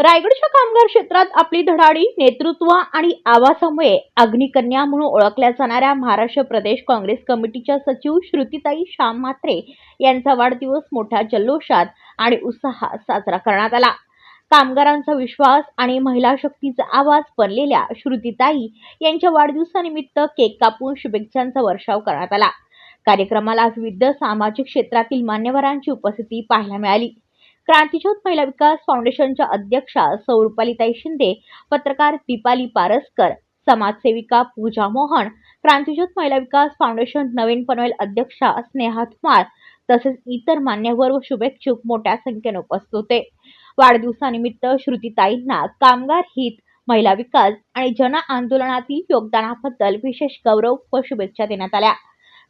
रायगडच्या कामगार क्षेत्रात आपली धडाडी, नेतृत्व आणि आवाजामुळे अग्निकन्या म्हणून ओळखल्या जाणाऱ्या महाराष्ट्र प्रदेश काँग्रेस कमिटीच्या सचिव श्रुतीताई श्याम म्हात्रे यांचा वाढदिवस मोठ्या जल्लोषात आणि उत्साहात साजरा करण्यात आला. कामगारांचा विश्वास आणि महिला शक्तीचा आवाज बनलेल्या श्रुतीताई यांच्या वाढदिवसानिमित्त केक कापून शुभेच्छांचा वर्षाव करण्यात आला. कार्यक्रमाला विविध सामाजिक क्षेत्रातील मान्यवरांची उपस्थिती पाहायला मिळाली. क्रांतिज्योत महिला विकास फाउंडेशनच्या अध्यक्षा सौ रुपालीताई शिंदे, पत्रकार दीपाली पारसकर, समाजसेविका पूजा मोहन, क्रांतिज्योत महिला विकास फाउंडेशन नवीन पनवेल अध्यक्षा स्नेहा धुमाळ तसेच इतर मान्यवर व शुभेच्छुक मोठ्या संख्येने उपस्थित होते. वाढदिवसानिमित्त श्रुतीताईंना कामगार हित, महिला विकास आणि जन आंदोलनातील योगदानाबद्दल विशेष गौरव व शुभेच्छा देण्यात आल्या.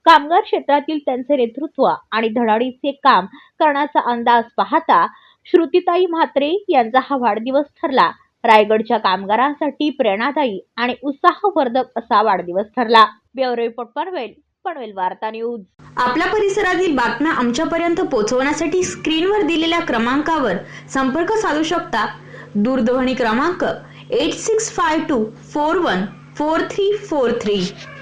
कामगार क्षेत्रातील त्यांचे नेतृत्व आणि धडाडीचे काम करण्याचा अंदाज पाहता श्रुतीताई म्हात्रे यांचा हा वाढदिवस ठरला. रायगडच्या कामगारांसाठी प्रेरणादायी आणि उत्साहवर्धक असा वाढदिवस ठरला. ब्युरो रिपोर्ट पनवेल वार्ता न्यूज. आपल्या परिसरातील बातम्या आमच्यापर्यंत पोहोचवण्यासाठी स्क्रीनवर दिलेल्या क्रमांकावर संपर्क साधू शकता. दूरध्वनी क्रमांक 8652414343.